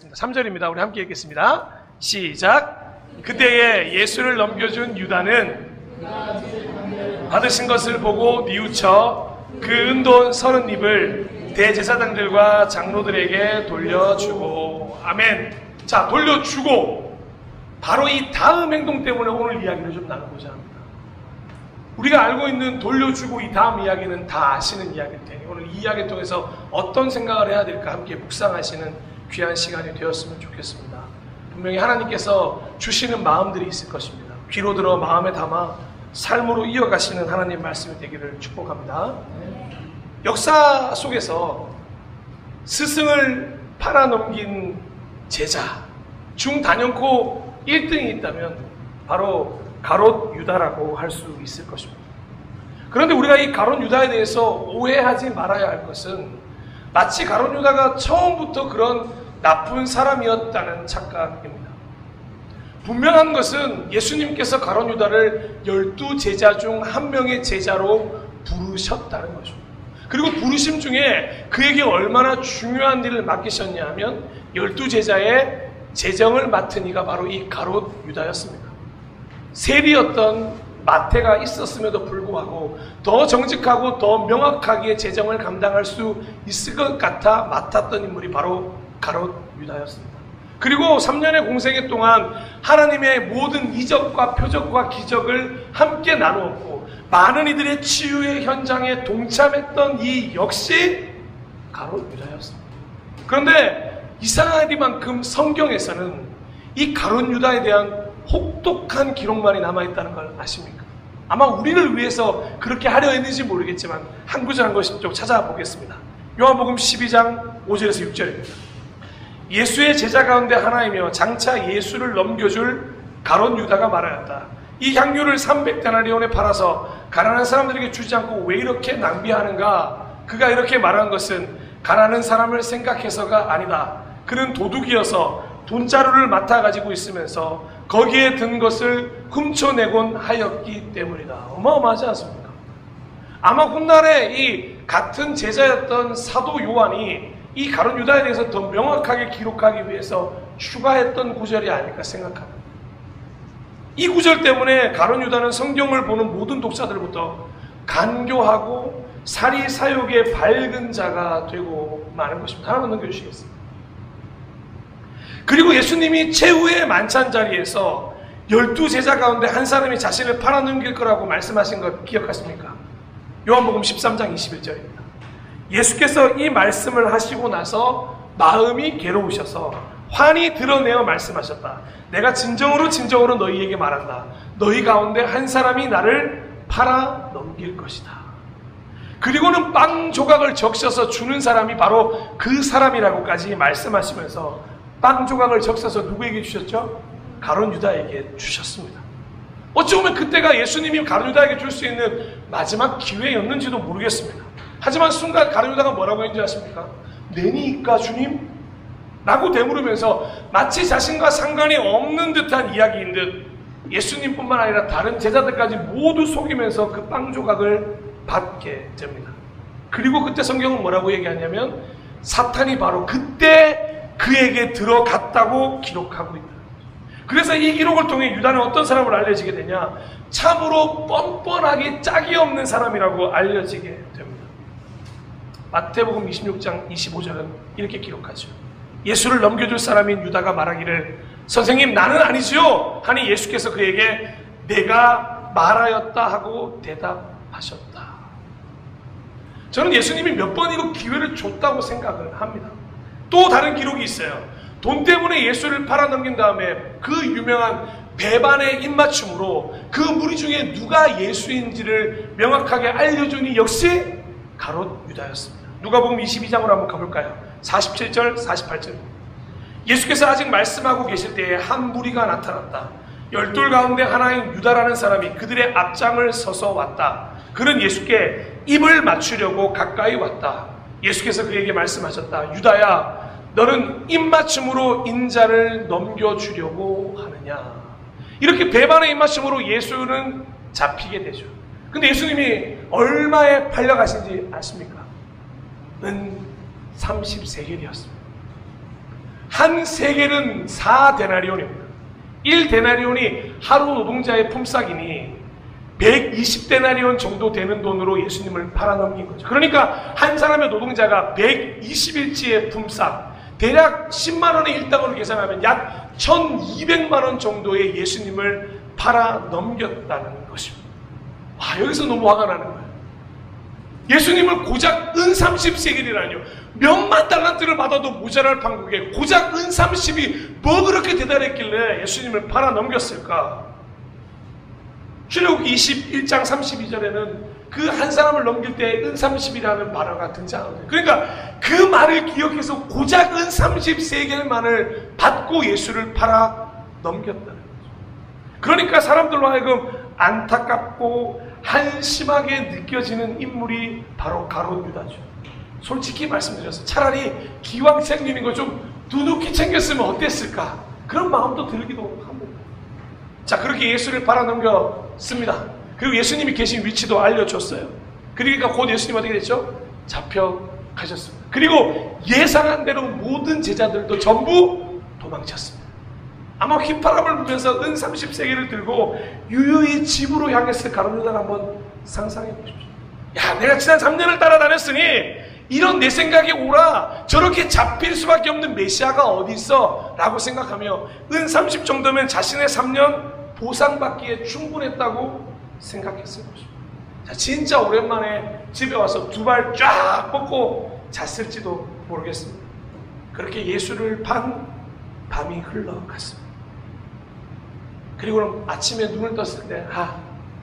하겠습니다. 3절입니다. 우리 함께 읽겠습니다. 시작. 그때에 예수를 넘겨준 유다는 받으신 것을 보고 뉘우쳐 그 은돈 30립을 대제사장들과 장로들에게 돌려주고. 아멘. 자, 돌려주고. 바로 이 다음 행동 때문에 오늘 이야기를 좀 나누고자 합니다. 우리가 알고 있는 돌려주고 이 다음 이야기는 다 아시는 이야기일 테니 오늘 이 이야기 통해서 어떤 생각을 해야 될까 함께 묵상하시는 귀한 시간이 되었으면 좋겠습니다. 분명히 하나님께서 주시는 마음들이 있을 것입니다. 귀로 들어 마음에 담아 삶으로 이어가시는 하나님 말씀이 되기를 축복합니다. 역사 속에서 스승을 팔아넘긴 제자 중 단연코 1등이 있다면 바로 가롯 유다라고 할 수 있을 것입니다. 그런데 우리가 이 가롯 유다에 대해서 오해하지 말아야 할 것은 마치 가롯 유다가 처음부터 그런 나쁜 사람이었다는 착각입니다. 분명한 것은 예수님께서 가롯 유다를 12제자 중 한 명의 제자로 부르셨다는 것입니다. 그리고 부르심 중에 그에게 얼마나 중요한 일을 맡기셨냐 하면 12제자의 재정을 맡은 이가 바로 이 가롯 유다였습니다. 세리였던 마태가 있었음에도 불구하고 더 정직하고 더 명확하게 재정을 감당할 수 있을 것 같아 맡았던 인물이 바로 가롯 유다였습니다. 그리고 3년의 공생애 동안 하나님의 모든 이적과 표적과 기적을 함께 나누었고 많은 이들의 치유의 현장에 동참했던 이 역시 가롯 유다였습니다. 그런데 이상하리만큼 성경에서는 이 가롯 유다에 대한 혹독한 기록만이 남아있다는 걸 아십니까? 아마 우리를 위해서 그렇게 하려 했는지 모르겠지만 한 구절 한 구절씩 좀 찾아보겠습니다. 요한복음 12장 5절에서 6절입니다. 예수의 제자 가운데 하나이며 장차 예수를 넘겨줄 가롯 유다가 말하였다. 이 향유를 300데나리온에 팔아서 가난한 사람들에게 주지 않고 왜 이렇게 낭비하는가? 그가 이렇게 말한 것은 가난한 사람을 생각해서가 아니다. 그는 도둑이어서 돈자루를 맡아 가지고 있으면서 거기에 든 것을 훔쳐내곤 하였기 때문이다. 어마어마하지 않습니까? 아마 훗날에 이 같은 제자였던 사도 요한이 이 가롯 유다에 대해서 더 명확하게 기록하기 위해서 추가했던 구절이 아닐까 생각합니다. 이 구절 때문에 가롯 유다는 성경을 보는 모든 독자들부터 간교하고 사리사욕의 밝은 자가 되고 마는 것입니다. 하나만 넘겨주시겠습니다. 그리고 예수님이 최후의 만찬 자리에서 12제자 가운데 한 사람이 자신을 팔아넘길 거라고 말씀하신 것 기억하십니까? 요한복음 13장 21절입니다. 예수께서 이 말씀을 하시고 나서 마음이 괴로우셔서 환히 드러내어 말씀하셨다. 내가 진정으로 너희에게 말한다. 너희 가운데 한 사람이 나를 팔아넘길 것이다. 그리고는 빵 조각을 적셔서 주는 사람이 바로 그 사람이라고까지 말씀하시면서 빵 조각을 적셔서 누구에게 주셨죠? 가롯 유다에게 주셨습니다. 어찌 보면 그때가 예수님이 가롯 유다에게 줄 수 있는 마지막 기회였는지도 모르겠습니다. 하지만 순간 가롯 유다가 뭐라고 했는지 아십니까? 내니까 주님? 라고 되물으면서 마치 자신과 상관이 없는 듯한 이야기인 듯 예수님뿐만 아니라 다른 제자들까지 모두 속이면서 그 빵 조각을 받게 됩니다. 그리고 그때 성경은 뭐라고 얘기하냐면 사탄이 바로 그때 그에게 들어갔다고 기록하고 있다. 그래서 이 기록을 통해 유다는 어떤 사람으로 알려지게 되냐? 참으로 뻔뻔하게 짝이 없는 사람이라고 알려지게 됩니다. 마태복음 26장 25절은 이렇게 기록하죠. 예수를 넘겨줄 사람인 유다가 말하기를 선생님 나는 아니지요 하니 예수께서 그에게 내가 말하였다 하고 대답하셨다. 저는 예수님이 몇 번이고 기회를 줬다고 생각을 합니다. 또 다른 기록이 있어요. 돈 때문에 예수를 팔아넘긴 다음에 그 유명한 배반의 입맞춤으로 그 무리 중에 누가 예수인지를 명확하게 알려주니 역시 가롯 유다였습니다. 누가복음 22장으로 한번 가볼까요? 47절, 48절. 예수께서 아직 말씀하고 계실 때에 한 무리가 나타났다. 12 가운데 하나인 유다라는 사람이 그들의 앞장을 서서 왔다. 그는 예수께 입을 맞추려고 가까이 왔다. 예수께서 그에게 말씀하셨다. 유다야, 너는 입맞춤으로 인자를 넘겨주려고 하느냐. 이렇게 배반의 입맞춤으로 예수는 잡히게 되죠. 근데 예수님이 얼마에 팔려가신지 아십니까? 은 30세겔이었습니다. 한 세겔은 4데나리온입니다. 1데나리온이 하루 노동자의 품삯이니 120데나리온 정도 되는 돈으로 예수님을 팔아넘긴 거죠. 그러니까 한 사람의 노동자가 120일치의 품삯, 대략 10만원의 일당으로 계산하면 약 1200만원 정도의 예수님을 팔아넘겼다는 것입니다. 와, 여기서 너무 화가 나는 거예요. 예수님을 고작 은 30세겔이라뇨. 몇만 달란트를 받아도 모자랄 판국에 고작 은 30이 뭐 그렇게 대단했길래 예수님을 팔아넘겼을까? 출애굽기 21장 32절에는 그 한 사람을 넘길 때 은 30이라는 말어가 등장하거든요. 그러니까 그 말을 기억해서 고작 은 30세겔만을 받고 예수를 팔아넘겼다는 거죠. 그러니까 사람들로 하여금 안타깝고 한심하게 느껴지는 인물이 바로 가룟 유다죠. 솔직히 말씀드려서 차라리 기왕 챙기는 거 좀 두둑히 챙겼으면 어땠을까? 그런 마음도 들기도 합니다. 자, 그렇게 예수를 팔아넘겼습니다. 그리고 예수님이 계신 위치도 알려줬어요. 그러니까 곧 예수님 어떻게 됐죠? 잡혀가셨습니다. 그리고 예상한 대로 모든 제자들도 전부 도망쳤습니다. 아마 휘파람을 불면서 은 30세겔을 들고 유유히 집으로 향했을 가룟 유다를 한번 상상해 보십시오. 야, 내가 지난 3년을 따라다녔으니 이런 내 생각이 오라, 저렇게 잡힐 수밖에 없는 메시아가 어디 있어? 라고 생각하며 은 30 정도면 자신의 3년 보상받기에 충분했다고 생각했을 것입니다. 자, 진짜 오랜만에 집에 와서 두 발 쫙 뻗고 잤을지도 모르겠습니다. 그렇게 예수를 판 밤이 흘러갔습니다. 그리고 아침에 눈을 떴을 때,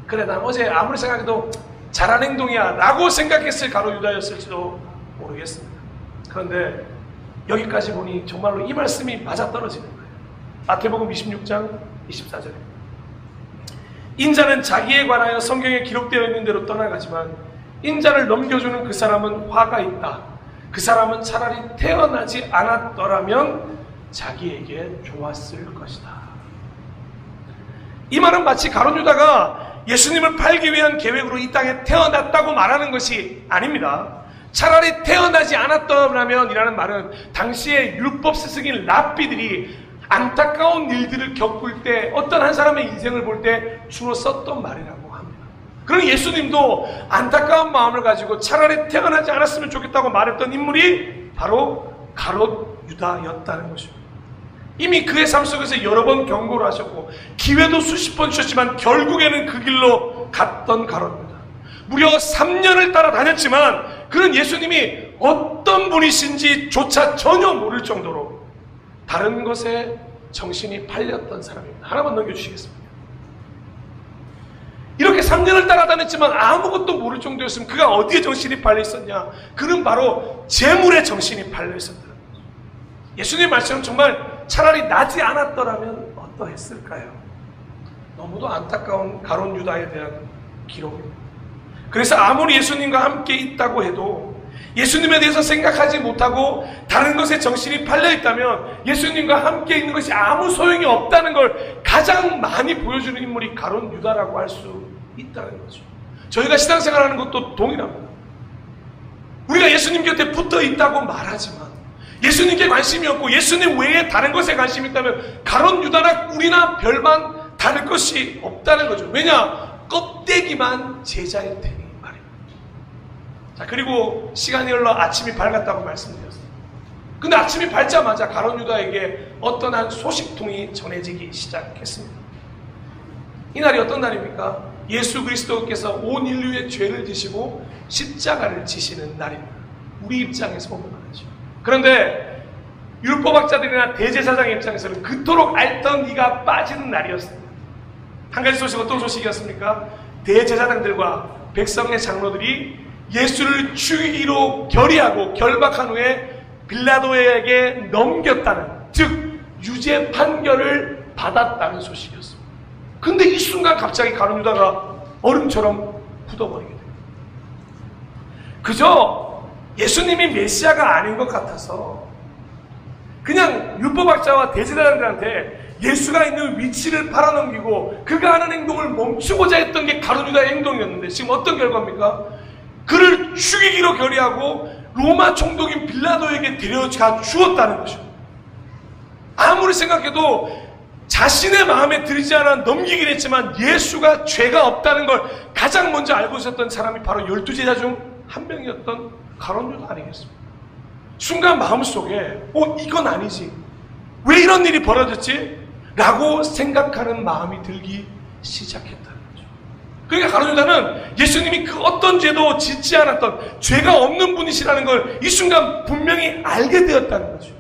그래, 난 어제 아무리 생각해도 잘한 행동이야 라고 생각했을 가룟 유다였을지도 모르겠습니다. 그런데 여기까지 보니 정말로 이 말씀이 맞아떨어지는 거예요. 마태복음 26장 24절입니다. 인자는 자기에 관하여 성경에 기록되어 있는 대로 떠나가지만 인자를 넘겨주는 그 사람은 화가 있다. 그 사람은 차라리 태어나지 않았더라면 자기에게 좋았을 것이다. 이 말은 마치 가룟 유다가 예수님을 팔기 위한 계획으로 이 땅에 태어났다고 말하는 것이 아닙니다. 차라리 태어나지 않았더라면 이라는 말은 당시의 율법 스승인 랍비들이 안타까운 일들을 겪을 때 어떤 한 사람의 인생을 볼 때 주로 썼던 말이라고 합니다. 그러니 예수님도 안타까운 마음을 가지고 차라리 태어나지 않았으면 좋겠다고 말했던 인물이 바로 가롯 유다였다는 것입니다. 이미 그의 삶 속에서 여러 번 경고를 하셨고 기회도 수십 번 주셨지만 결국에는 그 길로 갔던 가롯 유다. 무려 3년을 따라다녔지만 그는 예수님이 어떤 분이신지 조차 전혀 모를 정도로 다른 것에 정신이 팔렸던 사람입니다. 하나만 넘겨주시겠습니다. 이렇게 3년을 따라다녔지만 아무것도 모를 정도였으면 그가 어디에 정신이 팔려 있었냐? 그는 바로 재물에 정신이 팔려 있었다는 거죠. 예수님 말씀은 정말 차라리 나지 않았더라면 어떠했을까요? 너무도 안타까운 가룟 유다에 대한 기록입니다. 그래서 아무리 예수님과 함께 있다고 해도 예수님에 대해서 생각하지 못하고 다른 것에 정신이 팔려있다면 예수님과 함께 있는 것이 아무 소용이 없다는 걸 가장 많이 보여주는 인물이 가룟 유다라고 할 수 있다는 거죠. 저희가 신앙생활하는 것도 동일합니다. 우리가 예수님 곁에 붙어 있다고 말하지만 예수님께 관심이 없고 예수님 외에 다른 것에 관심이 있다면 가룟 유다나 우리나 별반 다를 것이 없다는 거죠. 왜냐? 껍데기만 제자일 테니 말입니다. 자, 그리고 시간이 흘러 아침이 밝았다고 말씀드렸어요. 근데 아침이 밝자마자 가룟 유다에게 어떤 한 소식통이 전해지기 시작했습니다. 이날이 어떤 날입니까? 예수 그리스도께서 온 인류의 죄를 지시고 십자가를 지시는 날입니다. 우리 입장에서 보면 말이죠. 그런데 율법학자들이나 대제사장의 입장에서는 그토록 앓던 이가 빠지는 날이었습니다. 한 가지 소식, 어떤 소식이었습니까? 대제사장들과 백성의 장로들이 예수를 죽이기로 결의하고 결박한 후에 빌라도에게 넘겼다는, 즉 유죄 판결을 받았다는 소식이었습니다. 근데 이 순간 갑자기 가룟 유다가 얼음처럼 굳어버리게 됩니다. 그저 예수님이 메시아가 아닌 것 같아서 그냥 율법학자와 대제사장들한테 예수가 있는 위치를 팔아넘기고 그가 하는 행동을 멈추고자 했던 게 가룟 유다의 행동이었는데 지금 어떤 결과입니까? 그를 죽이기로 결의하고 로마 총독인 빌라도에게 데려가 주었다는 것입니다. 아무리 생각해도 자신의 마음에 들지 않아 넘기긴 했지만 예수가 죄가 없다는 걸 가장 먼저 알고 있었던 사람이 바로 12제자 중 한 명이었던 가룟 유다 아니겠습니까? 순간 마음속에 이건 아니지, 왜 이런 일이 벌어졌지? 라고 생각하는 마음이 들기 시작했다는 거죠. 그러니까 가룟 유다는 예수님이 그 어떤 죄도 짓지 않았던 죄가 없는 분이시라는 걸 이 순간 분명히 알게 되었다는 거죠.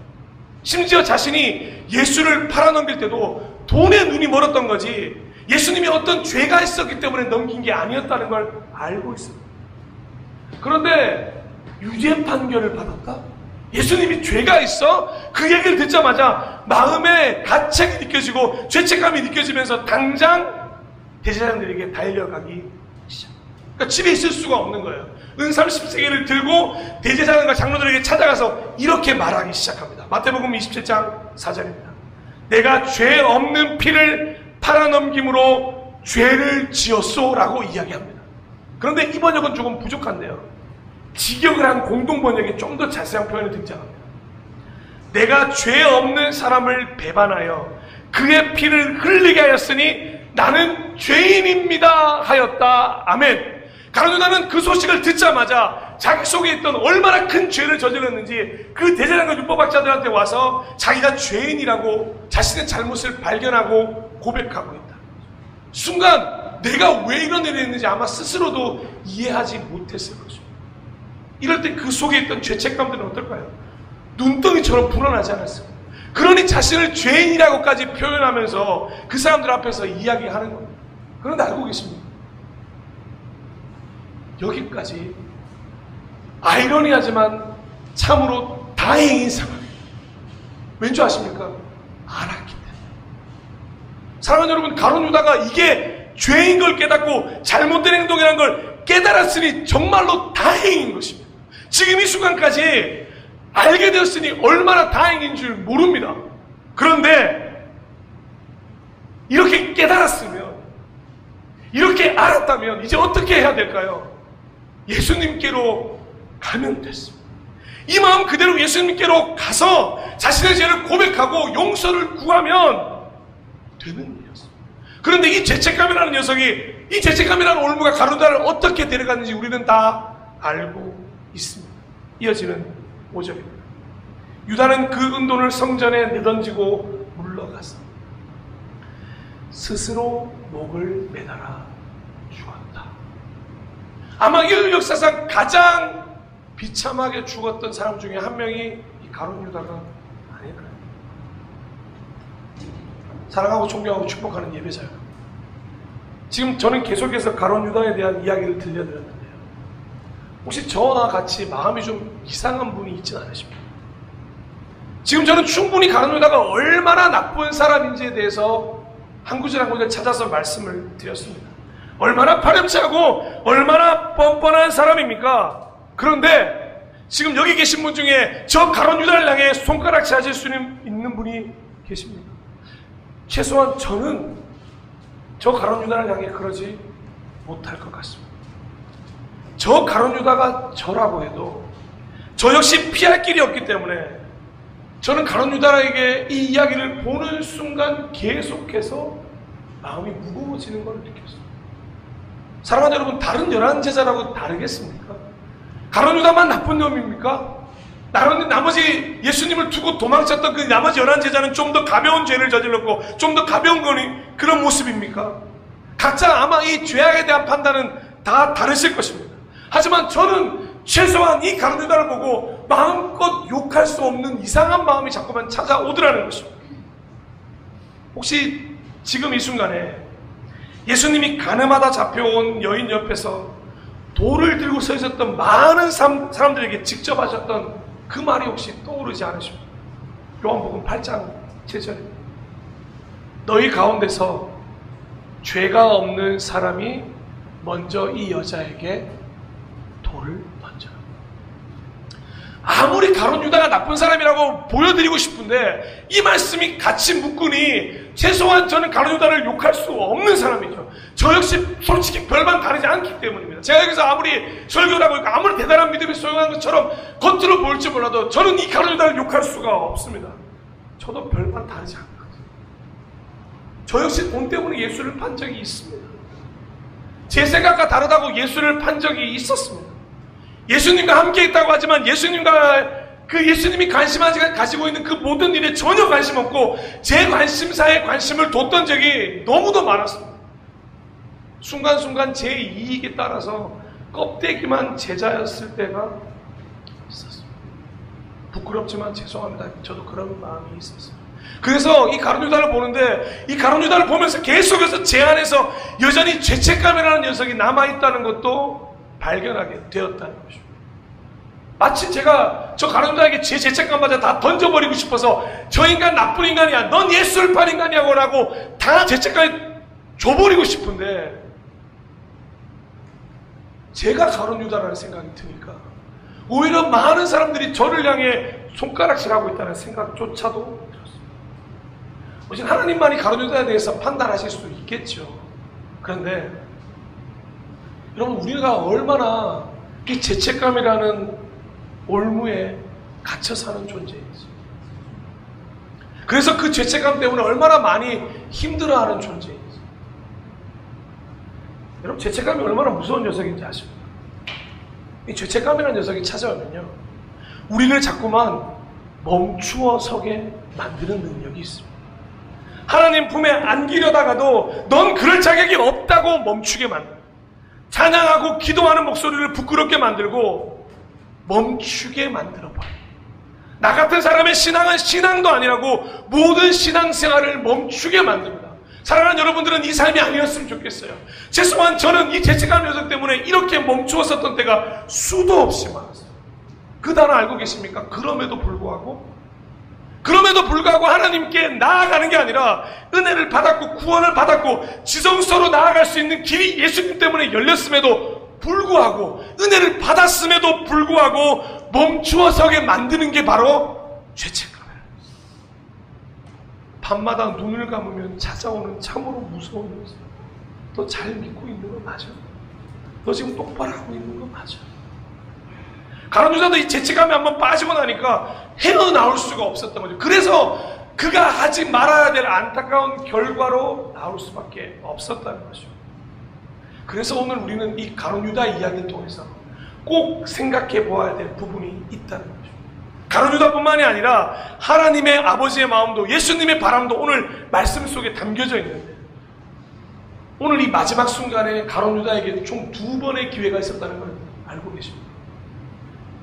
심지어 자신이 예수를 팔아넘길 때도 돈에 눈이 멀었던 거지 예수님이 어떤 죄가 있었기 때문에 넘긴 게 아니었다는 걸 알고 있습니다. 그런데 유죄 판결을 받았다? 예수님이 죄가 있어? 그 얘기를 듣자마자 마음에 가책이 느껴지고 죄책감이 느껴지면서 당장 대제사장들에게 달려가기 시작. 그러니까 집에 있을 수가 없는 거예요. 은 30세겔을 들고 대제사장과 장로들에게 찾아가서 이렇게 말하기 시작합니다. 마태복음 27장 4절입니다. 내가 죄 없는 피를 팔아넘김으로 죄를 지었소 라고 이야기합니다. 그런데 이 번역은 조금 부족한데요. 직역을 한 공동번역에 좀 더 자세한 표현이 등장합니다. 내가 죄 없는 사람을 배반하여 그의 피를 흘리게 하였으니 나는 죄인입니다 하였다. 아멘. 가룟 유다는 그 소식을 듣자마자 자기 속에 있던 얼마나 큰 죄를 저질렀는지 그 대제사장과 율법학자들한테 와서 자기가 죄인이라고 자신의 잘못을 발견하고 고백하고 있다. 순간 내가 왜 이런 일이 있는지 아마 스스로도 이해하지 못했을 것입니다. 이럴 때 그 속에 있던 죄책감들은 어떨까요? 눈덩이처럼 불어나지 않았을까요? 그러니 자신을 죄인이라고까지 표현하면서 그 사람들 앞에서 이야기하는 겁니다. 그런데 알고 계십니까? 여기까지 아이러니하지만 참으로 다행인 상황이에요. 왠지 아십니까? 알았기 때문에. 사랑하는 여러분, 가룟 유다가 이게 죄인 걸 깨닫고 잘못된 행동이라는 걸 깨달았으니 정말로 다행인 것입니다. 지금 이 순간까지 알게 되었으니 얼마나 다행인 줄 모릅니다. 그런데 이렇게 깨달았으면, 이렇게 알았다면 이제 어떻게 해야 될까요? 예수님께로 가면 됐습니다. 이 마음 그대로 예수님께로 가서 자신의 죄를 고백하고 용서를 구하면 되는 일이었습니다. 그런데 이 죄책감이라는 녀석이, 이 죄책감이라는 올무가 가룟 유다를 어떻게 데려갔는지 우리는 다 알고 있습니다. 이어지는 5절입니다. 유다는 그 은돈을 성전에 내던지고 물러가서 스스로 목을 매달아 죽었다. 아마 인류 역사상 가장 비참하게 죽었던 사람 중에 한 명이 이 가룟 유다가 아닐까요? 사랑하고 존경하고 축복하는 예배자요. 지금 저는 계속해서 가룟 유다에 대한 이야기를 들려드렸는데요. 혹시 저와 같이 마음이 좀 이상한 분이 있지는 않으십니까? 지금 저는 충분히 가룟 유다가 얼마나 나쁜 사람인지에 대해서 한 구절 한 구절 찾아서 말씀을 드렸습니다. 얼마나 파렴치하고 얼마나 뻔뻔한 사람입니까? 그런데 지금 여기 계신 분 중에 저 가룟 유다를 향해 손가락질 하실 수 있는 분이 계십니까? 최소한 저는 저 가룟 유다를 향해 그러지 못할 것 같습니다. 저 가룟 유다가 저라고 해도 저 역시 피할 길이 없기 때문에 저는 가룟 유다에게 이 이야기를 보는 순간 계속해서 마음이 무거워지는 걸 느꼈습니다. 사랑하는 여러분, 다른 11제자라고 다르겠습니까? 가룟 유다만 나쁜 놈입니까? 나머지 예수님을 두고 도망쳤던 그 나머지 11제자는 좀 더 가벼운 죄를 저질렀고 좀 더 가벼운 그런 모습입니까? 각자 아마 이 죄악에 대한 판단은 다 다르실 것입니다. 하지만 저는 최소한 이 가룟 유다를 보고 마음껏 욕할 수 없는 이상한 마음이 자꾸만 찾아오더라는 것입니다. 혹시 지금 이 순간에 예수님이 가늠하다 잡혀온 여인 옆에서 돌을 들고 서 있었던 많은 사람들에게 직접 하셨던 그 말이 혹시 떠오르지 않으십니까? 요한복음 8장 7절입니다. 너희 가운데서 죄가 없는 사람이 먼저 이 여자에게 돌을 던져라. 아무리 가룟 유다가 나쁜 사람이라고 보여드리고 싶은데 이 말씀이 같이 묶으니 최소한 저는 가룟 유다를 욕할 수 없는 사람이죠. 저 역시 솔직히 별반 다르지 않기 때문입니다. 제가 여기서 아무리 설교를 하고 있고 아무리 대단한 믿음이 소용한 것처럼 겉으로 보일지 몰라도 저는 이 가룟 유다를 욕할 수가 없습니다. 저도 별반 다르지 않거든요. 저 역시 돈 때문에 예수를 판 적이 있습니다. 제 생각과 다르다고 예수를 판 적이 있었습니다. 예수님과 함께 있다고 하지만 예수님이 가지고 있는 그 모든 일에 전혀 관심 없고 제 관심사에 관심을 뒀던 적이 너무도 많았습니다. 순간순간 제 이익에 따라서 껍데기만 제자였을 때가 있었습니다. 부끄럽지만 죄송합니다. 저도 그런 마음이 있었어요. 그래서 이 가룟 유다를 보는데 이 가룟 유다를 보면서 계속해서 제 안에서 여전히 죄책감이라는 녀석이 남아있다는 것도 발견하게 되었다는 것입니다. 마치 제가 저 가룟 유다에게 제 죄책감마저 다 던져버리고 싶어서 저 인간 나쁜 인간이야, 넌 예수를 판 인간이야 라고 다 죄책감에 줘버리고 싶은데 제가 가룟 유다라는 생각이 드니까 오히려 많은 사람들이 저를 향해 손가락질하고 있다는 생각조차도 들었습니다. 어제 하나님만이 가룟 유다에 대해서 판단하실 수도 있겠죠. 그런데 여러분, 우리가 얼마나 이 죄책감이라는 올무에 갇혀 사는 존재이지. 그래서 그 죄책감 때문에 얼마나 많이 힘들어하는 존재이지. 여러분, 죄책감이 얼마나 무서운 녀석인지 아십니까? 이 죄책감이라는 녀석이 찾아오면요, 우리를 자꾸만 멈추어 서게 만드는 능력이 있습니다. 하나님 품에 안기려다가도 넌 그럴 자격이 없다고 멈추게 만들고, 찬양하고 기도하는 목소리를 부끄럽게 만들고 멈추게 만들어버려요. 나 같은 사람의 신앙은 신앙도 아니라고 모든 신앙생활을 멈추게 만듭니다. 사랑하는 여러분들은 이 삶이 아니었으면 좋겠어요. 죄송한 저는 이 죄책감 녀석 때문에 이렇게 멈추었었던 때가 수도 없이 많았어요. 그 단어 알고 계십니까? 그럼에도 불구하고 하나님께 나아가는 게 아니라 은혜를 받았고 구원을 받았고 지성소로 나아갈 수 있는 길이 예수님 때문에 열렸음에도 불구하고, 은혜를 받았음에도 불구하고 멈추어 서게 만드는 게 바로 죄책감이에요. 밤마다 눈을 감으면 찾아오는 참으로 무서운 녀석. 너 잘 믿고 있는 거 맞아? 너 지금 똑바로 하고 있는 거 맞아? 가룟 유다도 이 죄책감에 한번 빠지고 나니까 헤어나올 수가 없었던 거죠. 그래서 그가 하지 말아야 될 안타까운 결과로 나올 수밖에 없었다는 거죠. 그래서 오늘 우리는 이 가룟 유다 이야기를 통해서 꼭 생각해 보아야 될 부분이 있다는 거죠. 가룟 유다뿐만이 아니라 하나님의 아버지의 마음도, 예수님의 바람도 오늘 말씀 속에 담겨져 있는데, 오늘 이 마지막 순간에 가룟 유다에게 총 2번의 기회가 있었다는 걸 알고 계십니다.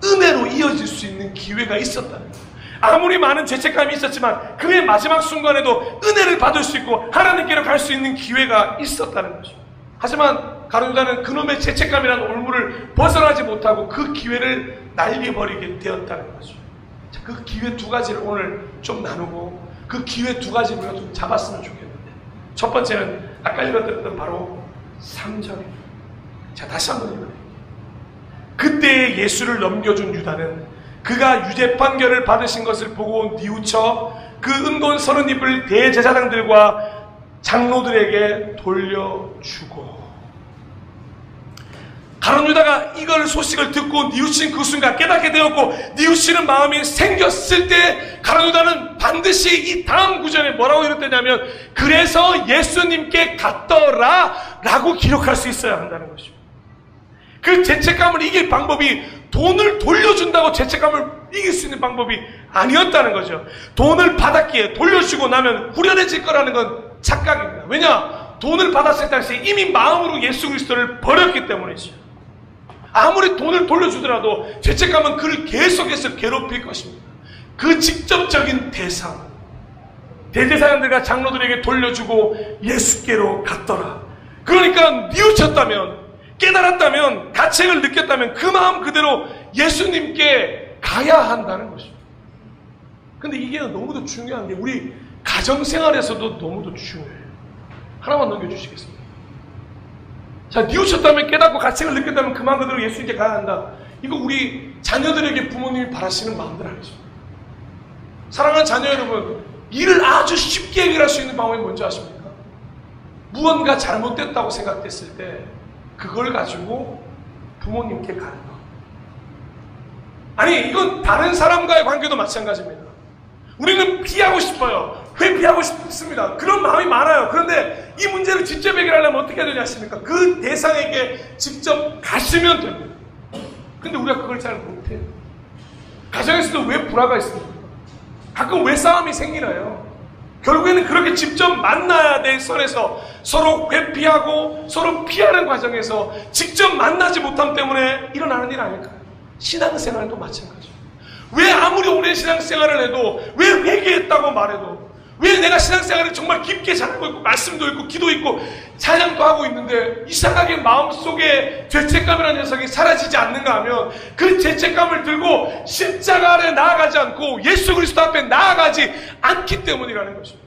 은혜로 이어질 수 있는 기회가 있었다는 거예요. 아무리 많은 죄책감이 있었지만 그의 마지막 순간에도 은혜를 받을 수 있고 하나님께로 갈 수 있는 기회가 있었다는 거죠. 하지만 가룟 유다는 그놈의 죄책감이라는 올무를 벗어나지 못하고 그 기회를 날려버리게 되었다는 거죠. 자, 그 기회 2가지를 오늘 좀 나누고 그 기회 2가지를 우리가 좀 잡았으면 좋겠는데, 첫 번째는 아까 읽었던 바로 3절입니다. 자, 다시 한번 읽어드릴게요. 그때에 예수를 넘겨준 유다는 그가 유죄 판결을 받으신 것을 보고 뉘우쳐 그 은돈 30입을 대제사장들과 장로들에게 돌려주고, 가룟 유다가 이걸 소식을 듣고 뉘우친 그 순간 깨닫게 되었고, 뉘우치는 마음이 생겼을 때 가룟 유다는 반드시 이 다음 구절에 뭐라고 이랬냐면 그래서 예수님께 갔더라 라고 기록할 수 있어야 한다는 것입니다. 그 죄책감을 이길 방법이 돈을 돌려준다고 죄책감을 이길 수 있는 방법이 아니었다는 거죠. 돈을 받았기에 돌려주고 나면 후련해질 거라는 건 착각입니다. 왜냐? 돈을 받았을 당시에 이미 마음으로 예수 그리스도를 버렸기 때문이죠. 아무리 돈을 돌려주더라도 죄책감은 그를 계속해서 괴롭힐 것입니다. 그 직접적인 대상, 대제사장들과 장로들에게 돌려주고 예수께로 갔더라. 그러니까 뉘우쳤다면, 깨달았다면, 가책을 느꼈다면 그 마음 그대로 예수님께 가야 한다는 것입니다. 근데 이게 너무도 중요한 게 우리 가정생활에서도 너무도 중요해요. 하나만 넘겨주시겠습니다. 자, 뉘우쳤다면, 깨닫고 가책을 느꼈다면 그 마음 그대로 예수님께 가야 한다. 이거 우리 자녀들에게 부모님이 바라시는 마음들 아니죠. 사랑하는 자녀 여러분, 일을 아주 쉽게 해결할 수 있는 방법이 뭔지 아십니까? 무언가 잘못됐다고 생각됐을 때 그걸 가지고 부모님께 가는 것. 아니, 이건 다른 사람과의 관계도 마찬가지입니다. 우리는 피하고 싶어요. 회피하고 싶습니다. 그런 마음이 많아요. 그런데 이 문제를 직접 해결하려면 어떻게 해야 되지 않습니까? 그 대상에게 직접 가시면 됩니다. 근데 우리가 그걸 잘 못해요. 가정에서도 왜 불화가 있습니까? 가끔 왜 싸움이 생기나요? 결국에는 그렇게 직접 만나야 될 선에서 서로 회피하고 서로 피하는 과정에서 직접 만나지 못함 때문에 일어나는 일 아닐까요? 신앙생활도 마찬가지예요. 왜 아무리 오랜 신앙생활을 해도, 왜 회개했다고 말해도, 왜 내가 신앙생활을 정말 깊게 잘하고 있고 말씀도 있고 기도 있고 찬양도 하고 있는데 이상하게 마음속에 죄책감이라는 녀석이 사라지지 않는가 하면 그 죄책감을 들고 십자가 아래 나아가지 않고 예수 그리스도 앞에 나아가지 않기 때문이라는 것입니다.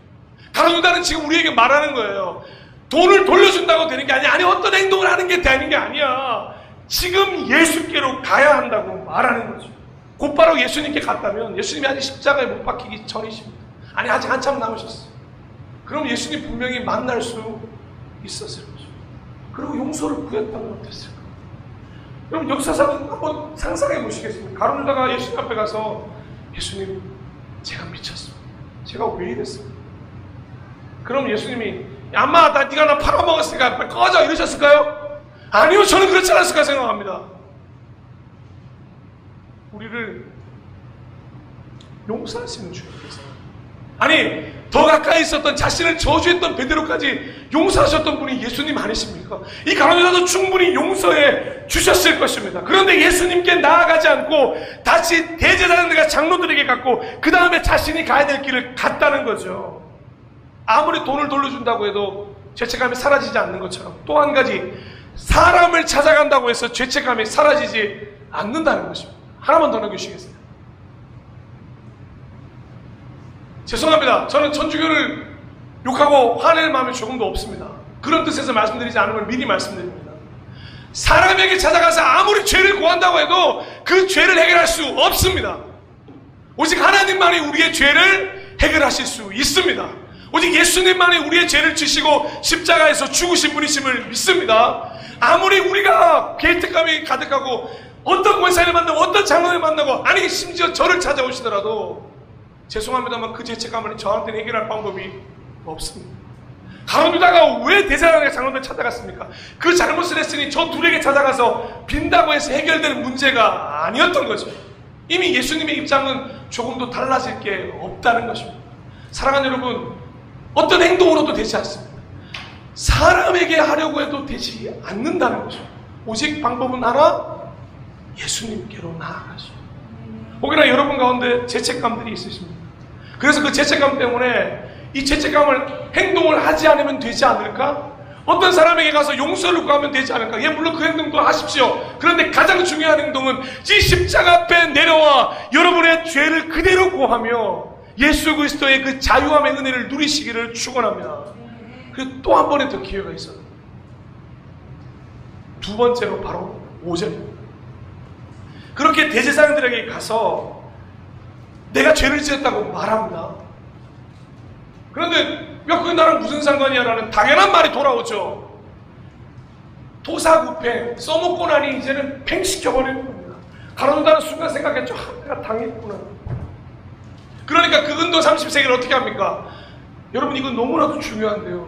가룟유다는 지금 우리에게 말하는 거예요. 돈을 돌려준다고 되는 게 아니야. 아니 어떤 행동을 하는 게 되는 게 아니야. 지금 예수께로 가야 한다고 말하는 거죠. 곧바로 예수님께 갔다면 예수님이 아직 십자가에 못 박히기 전이십니다. 아니 아직 한참 남으셨어요. 그럼 예수님 분명히 만날 수 있었을 거죠. 그리고 용서를 구했다면 어땠을까? 여러분 역사상은 한번 상상해 보시겠습니까? 가룟유다가 예수님 앞에 가서 예수님 제가 미쳤어. 제가 왜 이랬어요? 그럼 예수님이 엄마 네가 나 팔아먹었으니까 빨리 꺼져 이러셨을까요? 아니요, 저는 그렇지 않았을까 생각합니다. 우리를 용서하시는 주님께서, 아니 더 가까이 있었던 자신을 저주했던 베드로까지 용서하셨던 분이 예수님 아니십니까? 이 가룟유다도 충분히 용서해 주셨을 것입니다. 그런데 예수님께 나아가지 않고 다시 대제사장들과 장로들에게 갔고 그 다음에 자신이 가야 될 길을 갔다는 거죠. 아무리 돈을 돌려준다고 해도 죄책감이 사라지지 않는 것처럼 또 한 가지, 사람을 찾아간다고 해서 죄책감이 사라지지 않는다는 것입니다. 하나만 더 남겨주시겠어요? 죄송합니다. 저는 천주교를 욕하고 화낼 마음이 조금도 없습니다. 그런 뜻에서 말씀드리지 않은 걸 미리 말씀드립니다. 사람에게 찾아가서 아무리 죄를 구한다고 해도 그 죄를 해결할 수 없습니다. 오직 하나님만이 우리의 죄를 해결하실 수 있습니다. 오직 예수님만이 우리의 죄를 지시고 십자가에서 죽으신 분이심을 믿습니다. 아무리 우리가 죄책감이 가득하고 어떤 권사를 만나고 어떤 장로를 만나고 아니 심지어 저를 찾아오시더라도 죄송합니다만 그 죄책감을 저한테는 해결할 방법이 없습니다. 가룟유다가 왜 대제사장과 장로들 찾아갔습니까? 그 잘못을 했으니 저 둘에게 찾아가서 빈다고 해서 해결되는 문제가 아니었던 거죠. 이미 예수님의 입장은 조금도 달라질 게 없다는 것입니다. 사랑하는 여러분, 어떤 행동으로도 되지 않습니다. 사람에게 하려고 해도 되지 않는다는 거죠. 오직 방법은 하나, 예수님께로 나아가죠. 혹여나 여러분 가운데 죄책감들이 있으십니다. 그래서 그 죄책감 때문에 이 죄책감을 행동을 하지 않으면 되지 않을까? 어떤 사람에게 가서 용서를 구하면 되지 않을까? 예, 물론 그 행동도 하십시오. 그런데 가장 중요한 행동은 이 십자가 앞에 내려와 여러분의 죄를 그대로 구하며 예수 그리스도의 그 자유함의 은혜를 누리시기를 축원합니다. 그리고 또 한 번의 더 기회가 있어요. 두 번째로 바로 5절입니다. 그렇게 대제사장들에게 가서 내가 죄를 지었다고 말합니다. 그런데 야, 그게 나랑 무슨 상관이야? 라는 당연한 말이 돌아오죠. 도사구팽, 써먹고 나니 이제는 팽시켜버리는 겁니다. 가룟유다는 순간 생각했죠. 내가 당했구나. 그러니까 그 은돈 30세겔을 어떻게 합니까? 여러분 이건 너무나도 중요한데요.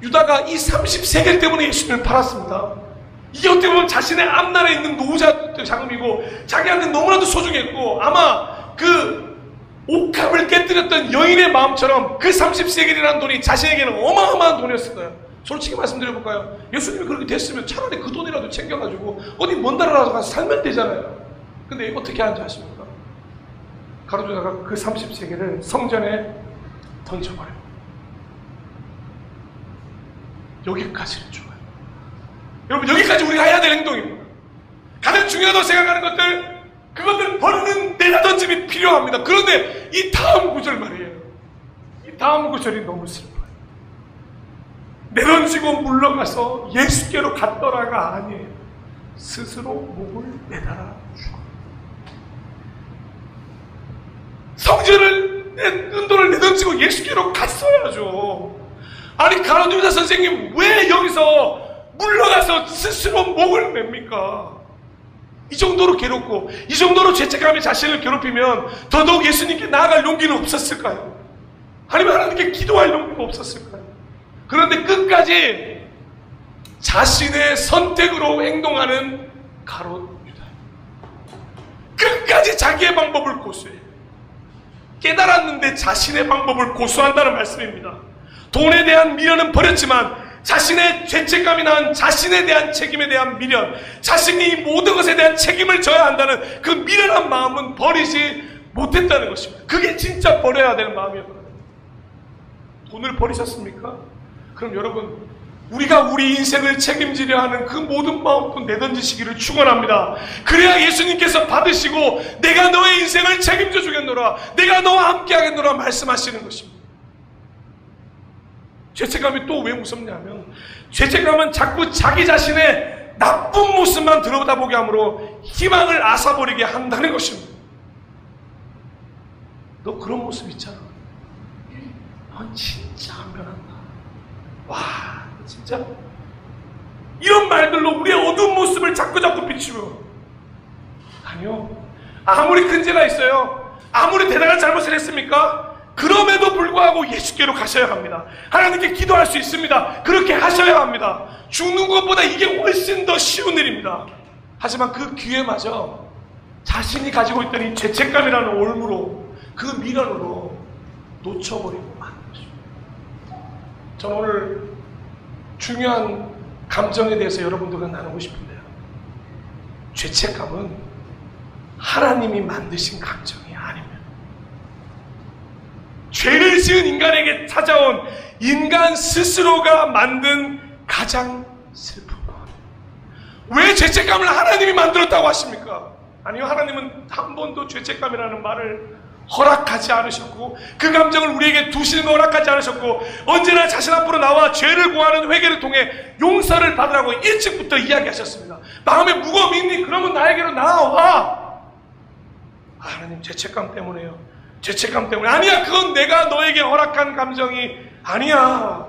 유다가 이 30세겔 때문에 예수님을 팔았습니다. 이게 어떻게 보면 자신의 앞날에 있는 노후자 자금이고 자기한테 너무나도 소중했고 아마 그 옥합을 깨뜨렸던 여인의 마음처럼 그 30세겔이라는 돈이 자신에게는 어마어마한 돈이었을 거예요. 솔직히 말씀드려볼까요? 예수님이 그렇게 됐으면 차라리 그 돈이라도 챙겨가지고 어디 먼 나라라도 가서 살면 되잖아요. 근데 어떻게 하는지 아십니까? 가룟유다가 그 30세겔을 성전에 던져버려요. 여기까지는 좋아요. 여러분 여기까지 우리가 해야 될 행동입니다. 가장 중요하다고 생각하는 것들, 그것들 버리는 내다던짐이 필요합니다. 그런데 이 다음 구절 말이에요. 이 다음 구절이 너무 슬퍼요. 내던지고 물러가서 예수께로 갔더라가 아니에요. 스스로 목을 매달아 죽어. 성전을 은돈을 내던지고 예수께로 갔어야죠. 아니 가룟유다 선생님 왜 여기서 물러가서 스스로 목을 맵니까? 이 정도로 괴롭고 이 정도로 죄책감이 자신을 괴롭히면 더더욱 예수님께 나아갈 용기는 없었을까요? 아니면 하나님께 기도할 용기가 없었을까요? 그런데 끝까지 자신의 선택으로 행동하는 가롯 유다, 끝까지 자기의 방법을 고수해요. 깨달았는데 자신의 방법을 고수한다는 말씀입니다. 돈에 대한 미련은 버렸지만 자신의 죄책감이 난 자신에 대한 책임에 대한 미련, 자신이 이 모든 것에 대한 책임을 져야 한다는 그 미련한 마음은 버리지 못했다는 것입니다. 그게 진짜 버려야 되는 마음이었거든요. 돈을 버리셨습니까? 그럼 여러분, 우리가 우리 인생을 책임지려 하는 그 모든 마음도 내던지시기를 축원합니다. 그래야 예수님께서 받으시고 내가 너의 인생을 책임져 주겠노라, 내가 너와 함께 하겠노라 말씀하시는 것입니다. 죄책감이 또 왜 무섭냐면, 죄책감은 자꾸 자기 자신의 나쁜 모습만 들여다보게 하므로 희망을 앗아버리게 한다는 것입니다. 너 그런 모습 있잖아. 넌 진짜 안 변한다. 와, 진짜 이런 말들로 우리의 어두운 모습을 자꾸 비추며, 아니요, 아무리 큰 죄가 있어요, 아무리 대단한 잘못을 했습니까? 그럼에도 불구하고 예수께로 가셔야 합니다. 하나님께 기도할 수 있습니다. 그렇게 하셔야 합니다. 죽는 것보다 이게 훨씬 더 쉬운 일입니다. 하지만 그 기회마저 자신이 가지고 있던 이 죄책감이라는 올무로, 그 미련으로 놓쳐버리고 마는 것입니다. 저는 오늘 중요한 감정에 대해서 여러분들과 나누고 싶은데요, 죄책감은 하나님이 만드신 감정이 아닙니다. 죄를 지은 인간에게 찾아온 인간 스스로가 만든 가장 슬픈 것. 왜 죄책감을 하나님이 만들었다고 하십니까? 아니요, 하나님은 한 번도 죄책감이라는 말을 허락하지 않으셨고, 그 감정을 우리에게 두시는 거 허락하지 않으셨고, 언제나 자신 앞으로 나와 죄를 구하는 회개를 통해 용서를 받으라고 일찍부터 이야기하셨습니다. 마음에 무거움이 있니? 그러면 나에게로 나와. 하나님, 죄책감 때문에요. 죄책감 때문에. 아니야, 그건 내가 너에게 허락한 감정이 아니야.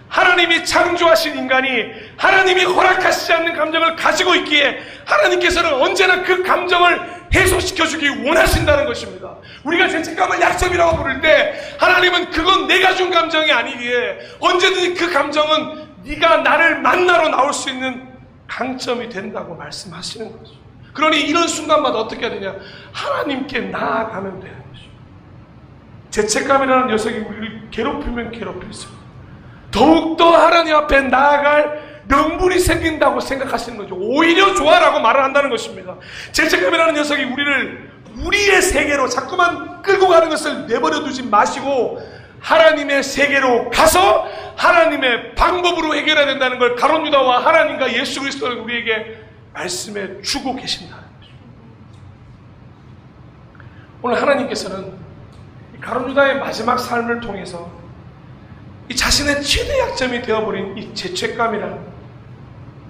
하나님이 창조하신 인간이 하나님이 허락하시지 않는 감정을 가지고 있기에 하나님께서는 언제나 그 감정을 해소시켜주기 원하신다는 것입니다. 우리가 죄책감을 약점이라고 부를 때 하나님은 그건 내가 준 감정이 아니기에 언제든지 그 감정은 네가 나를 만나러 나올 수 있는 강점이 된다고 말씀하시는 거죠. 그러니 이런 순간마다 어떻게 해야 되냐? 하나님께 나아가면 되는 것입니다. 죄책감이라는 녀석이 우리를 괴롭히면 괴롭힐수록 더욱더 하나님 앞에 나아갈 명분이 생긴다고 생각하시는 거죠. 오히려 좋아라고 말을 한다는 것입니다. 죄책감이라는 녀석이 우리를 우리의 세계로 자꾸만 끌고 가는 것을 내버려 두지 마시고 하나님의 세계로 가서 하나님의 방법으로 해결해야 된다는 걸 가룟 유다와 하나님과 예수 그리스도를 우리에게 말씀해 주고 계신다는 거죠. 오늘 하나님께서는 가룟 유다의 마지막 삶을 통해서 이 자신의 최대 약점이 되어버린 이 죄책감이라는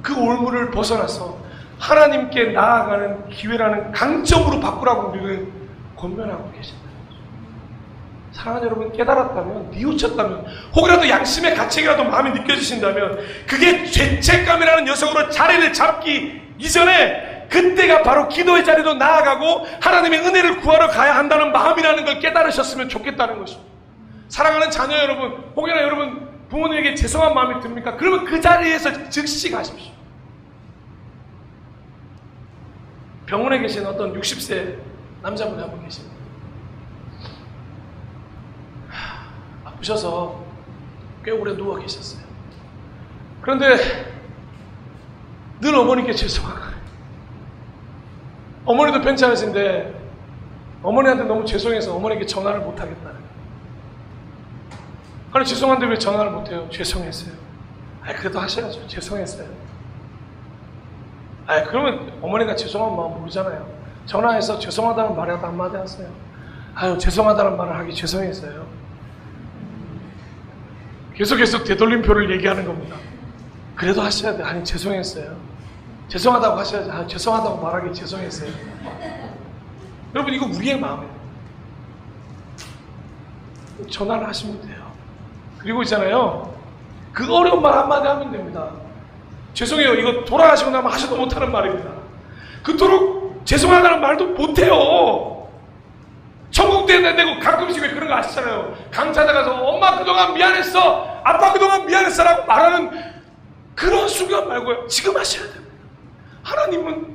그 올무를 벗어나서 하나님께 나아가는 기회라는 강점으로 바꾸라고 우리를 권면하고 계신다. 사랑하는 여러분, 깨달았다면, 뉘우쳤다면, 혹이라도 양심의 가책이라도 마음이 느껴지신다면 그게 죄책감이라는 녀석으로 자리를 잡기 이전에 그때가 바로 기도의 자리로 나아가고 하나님의 은혜를 구하러 가야 한다는 마음이라는 걸 깨달으셨으면 좋겠다는 것입니다. 사랑하는 자녀 여러분, 혹여나 여러분 부모님에게 죄송한 마음이 듭니까? 그러면 그 자리에서 즉시 가십시오. 병원에 계신 어떤 60세 남자분이 한 분 계십니다. 아프셔서 꽤 오래 누워 계셨어요. 그런데 늘 어머니께 죄송한 거예요. 어머니도 괜찮으신데 어머니한테 너무 죄송해서 어머니에게 전화를 못 하겠다는 거예요. 아니, 죄송한데 왜 전화를 못해요? 죄송했어요. 그래도 하셔야죠. 죄송했어요. 그러면 어머니가 죄송한 마음 모르잖아요. 전화해서 죄송하다는 말이라도 한마디 하세요. 죄송하다는 말을 하기 죄송했어요. 계속해서 되돌림표를 얘기하는 겁니다. 그래도 하셔야 돼요. 아니, 죄송했어요. 죄송하다고 하셔야죠. 죄송하다고 말하기 죄송했어요. 여러분, 이거 우리의 마음이에요. 전화를 하시면 돼요. 그리고 있잖아요, 그 어려운 말 한마디 하면 됩니다. 죄송해요, 이거 돌아가시고 나면 하셔도 못하는 말입니다. 그토록 죄송하다는 말도 못해요. 천국 되고 가끔씩 왜 그런 거 아시잖아요. 강사자 가서 엄마 그동안 미안했어, 아빠 그동안 미안했어 라고 말하는 그런 순간 말고요. 지금 하셔야 됩니다. 하나님은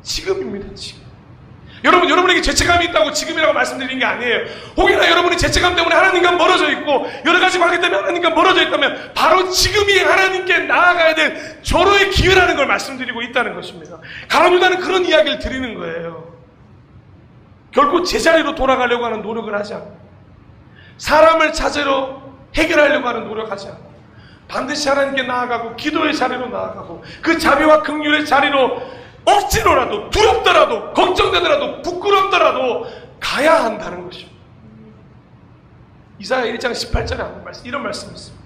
지금입니다. 지금. 여러분에게 죄책감이 있다고 지금이라고 말씀드리는 게 아니에요. 혹여나 여러분이 죄책감 때문에 하나님과 멀어져 있고 여러 가지 관계 때문에 하나님과 멀어져 있다면 바로 지금이 하나님께 나아가야 될 절호의 기회라는 걸 말씀드리고 있다는 것입니다. 가룟유다는 그런 이야기를 드리는 거예요. 결코 제자리로 돌아가려고 하는 노력을 하지 않고 사람을 찾으러 해결하려고 하는 노력하지 않고 반드시 하나님께 나아가고 기도의 자리로 나아가고 그 자비와 긍휼의 자리로 억지로라도 두렵더라도 걱정되더라도 부끄럽더라도 가야 한다는 것입니다. 이사야 1장 18절에 이런 말씀이 있습니다.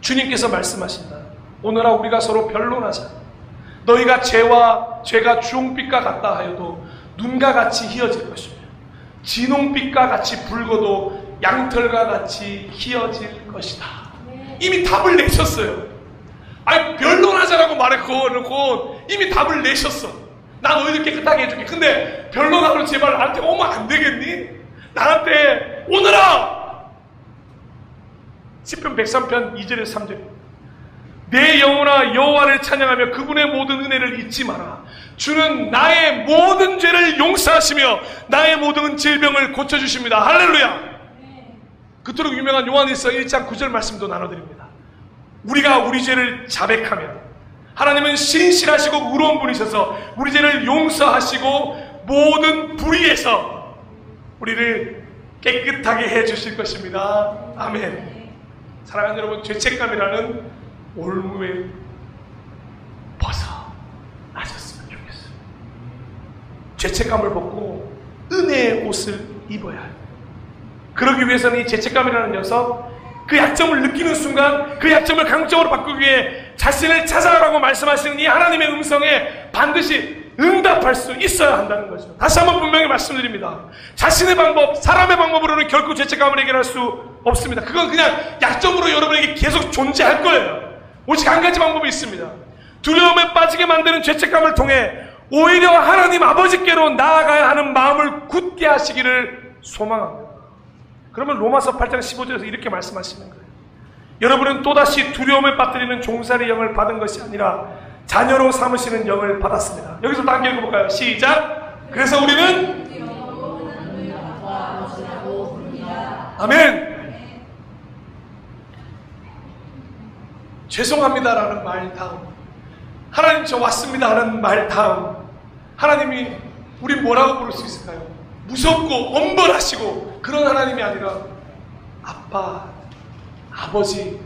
주님께서 말씀하신다. 오늘아 우리가 서로 변론하자. 너희가 죄가 주홍빛과 같다 하여도 눈과 같이 희어질 것이며 진홍빛과 같이 붉어도 양털과 같이 희어질 것이다. 이미 답을 내셨어요. 아니 변론하자라고 말해놓고 이미 답을 내셨어. 나 너희들 깨끗하게 해줄게. 근데 변론하러 제발 나한테 오면 안 되겠니? 나한테 오너라. 시편 103편 2절에서 3절. 내 영혼아 여호와를 찬양하며 그분의 모든 은혜를 잊지 마라. 주는 나의 모든 죄를 용서하시며 나의 모든 질병을 고쳐주십니다. 할렐루야. 그토록 유명한 요한일서 1장 9절 말씀도 나눠드립니다. 우리가 우리 죄를 자백하며 하나님은 신실하시고 의로운 분이셔서 우리 죄를 용서하시고 모든 불의에서 우리를 깨끗하게 해주실 것입니다. 아멘. 사랑하는 여러분, 죄책감이라는 올무에 벗어나셨으면 좋겠어요. 죄책감을 벗고 은혜의 옷을 입어야 해요. 그러기 위해서는 이 죄책감이라는 녀석, 그 약점을 느끼는 순간 그 약점을 강점으로 바꾸기 위해 자신을 찾아라고 말씀하시는 이 하나님의 음성에 반드시 응답할 수 있어야 한다는 거죠. 다시 한번 분명히 말씀드립니다. 자신의 방법, 사람의 방법으로는 결코 죄책감을 해결할 수 없습니다. 그건 그냥 약점으로 여러분에게 계속 존재할 거예요. 오직 한 가지 방법이 있습니다. 두려움에 빠지게 만드는 죄책감을 통해 오히려 하나님 아버지께로 나아가야 하는 마음을 굳게 하시기를 소망합니다. 그러면 로마서 8장 15절에서 이렇게 말씀하시는 거예요. 여러분은 또다시 두려움에 빠뜨리는 종살이 영을 받은 것이 아니라 자녀로 삼으시는 영을 받았습니다. 여기서 다 함께 읽어볼까요? 시작! 그래서 우리는 아멘! 죄송합니다라는 말 다음, 하나님 저 왔습니다라는 말 다음, 하나님이 우리 뭐라고 부를 수 있을까요? 무섭고 엄벌하시고 그런 하나님이 아니라 아빠, 아버지라고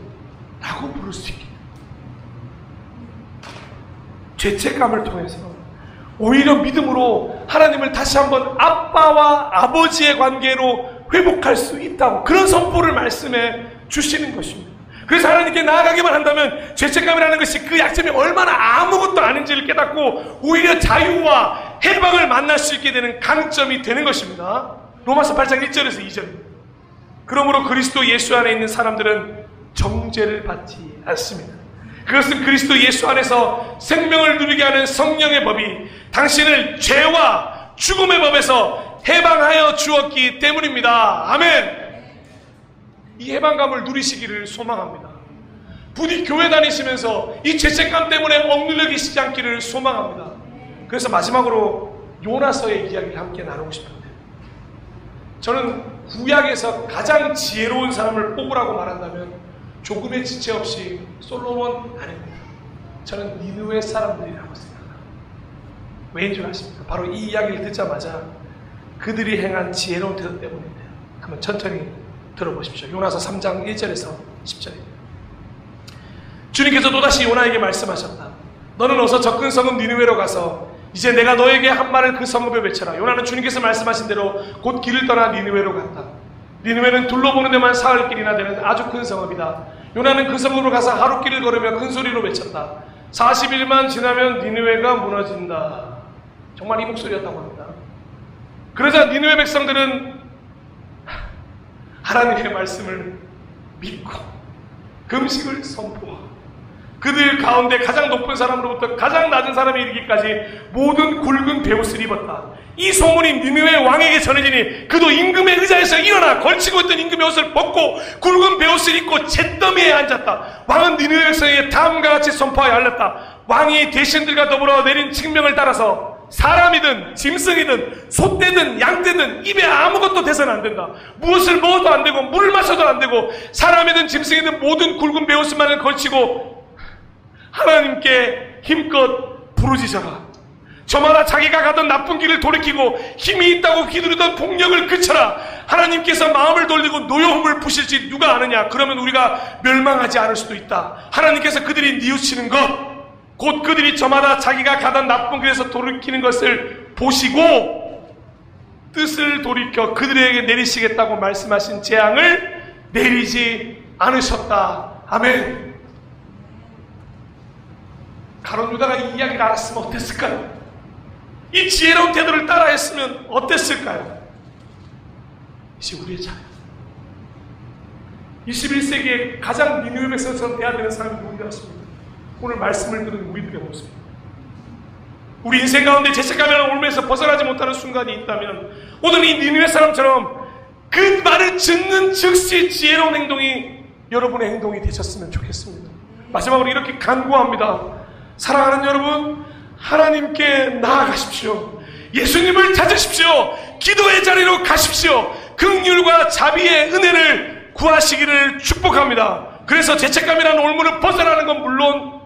부를 수 있게, 죄책감을 통해서 오히려 믿음으로 하나님을 다시 한번 아빠와 아버지의 관계로 회복할 수 있다고, 그런 선포를 말씀해 주시는 것입니다. 그래서 하나님께 나아가기만 한다면 죄책감이라는 것이 그 약점이 얼마나 아무것도 아닌지를 깨닫고 오히려 자유와 해방을 만날 수 있게 되는 강점이 되는 것입니다. 로마서 8장 1절에서 2절입니다. 그러므로 그리스도 예수 안에 있는 사람들은 정죄를 받지 않습니다. 그것은 그리스도 예수 안에서 생명을 누리게 하는 성령의 법이 당신을 죄와 죽음의 법에서 해방하여 주었기 때문입니다. 아멘. 이 해방감을 누리시기를 소망합니다. 부디 교회 다니시면서 이 죄책감 때문에 억눌려 계시지 않기를 소망합니다. 그래서 마지막으로 요나서의 이야기를 함께 나누고 싶은데, 저는 구약에서 가장 지혜로운 사람을 뽑으라고 말한다면 조금의 지체 없이 솔로몬 아닙니다. 저는 니느웨 사람들이라고 생각합니다. 왜인 줄 아십니까? 바로 이 이야기를 듣자마자 그들이 행한 지혜로운 태도 때문인데요. 그러면 천천히 들어보십시오. 요나서 3장 1절에서 10절입니다. 주님께서 또다시 요나에게 말씀하셨다. 너는 어서 접근 성읍 니느웨로 가서 이제 내가 너에게 한 말을 그 성읍에 외쳐라. 요나는 주님께서 말씀하신 대로 곧 길을 떠나 니느웨로 갔다. 니느웨는 둘러보는 데만 사흘 길이나 되는 아주 큰 성읍이다. 요나는 그 성읍으로 가서 하루 길을 걸으며 큰 소리로 외쳤다. 40일만 지나면 니느웨가 무너진다. 정말 이 목소리였다고 합니다. 그러자 니느웨 백성들은 하나님의 말씀을 믿고 금식을 선포하고 그들 가운데 가장 높은 사람으로부터 가장 낮은 사람에 이르기까지 모든 굵은 베옷을 입었다. 이 소문이 니느웨 왕에게 전해지니 그도 임금의 의자에서 일어나 걸치고 있던 임금의 옷을 벗고 굵은 베옷을 입고 잿더미에 앉았다. 왕은 니느웨 백성에게 다음과 같이 선포하여 알렸다. 왕이 대신들과 더불어 내린 칙명을 따라서 사람이든 짐승이든 소떼든 양떼든 입에 아무것도 대서는 안 된다. 무엇을 먹어도 안 되고 물을 마셔도 안 되고 사람이든 짐승이든 모든 굵은 베옷만을 걸치고 하나님께 힘껏 부르짖어라. 저마다 자기가 가던 나쁜 길을 돌이키고 힘이 있다고 휘두르던 폭력을 그쳐라. 하나님께서 마음을 돌리고 노여움을 푸실지 누가 아느냐. 그러면 우리가 멸망하지 않을 수도 있다. 하나님께서 그들이 뉘우치는 것 곧 그들이 저마다 자기가 가던 나쁜 길에서 돌이키는 것을 보시고 뜻을 돌이켜 그들에게 내리시겠다고 말씀하신 재앙을 내리지 않으셨다. 아멘. 가룟 유다가 이 이야기를 알았으면 어땠을까요? 이 지혜로운 태도를 따라했으면 어땠을까요? 이제 우리의 차례. 21세기에 가장 니느웨 백성처럼 돼야 되는 사람이 누구였습니까? 오늘 말씀을 들은 우리들의 모습입니다. 우리 인생 가운데 죄책감이라는 올무에서 벗어나지 못하는 순간이 있다면 오늘 이 니느웨 사람처럼 그 말을 듣는 즉시 지혜로운 행동이 여러분의 행동이 되셨으면 좋겠습니다. 마지막으로 이렇게 간구합니다. 사랑하는 여러분, 하나님께 나아가십시오. 예수님을 찾으십시오. 기도의 자리로 가십시오. 긍휼과 자비의 은혜를 구하시기를 축복합니다. 그래서 죄책감이라는 올무를 벗어나는 건 물론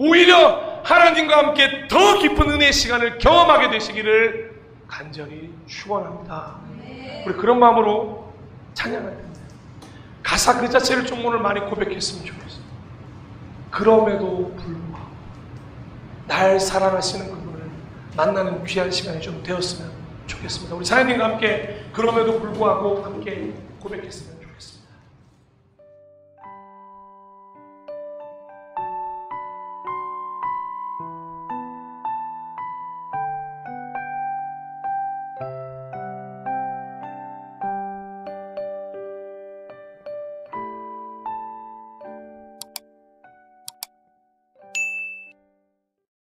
오히려 하나님과 함께 더 깊은 은혜의 시간을 경험하게 되시기를 간절히 축원합니다. 우리 그런 마음으로 찬양할 텐데 가사 그 자체를 좀 오늘 많이 고백했으면 좋겠어요. 그럼에도 불구하고 날 사랑하시는 그분을 만나는 귀한 시간이 좀 되었으면 좋겠습니다. 우리 사장님과 함께 그럼에도 불구하고 함께 고백했습니다.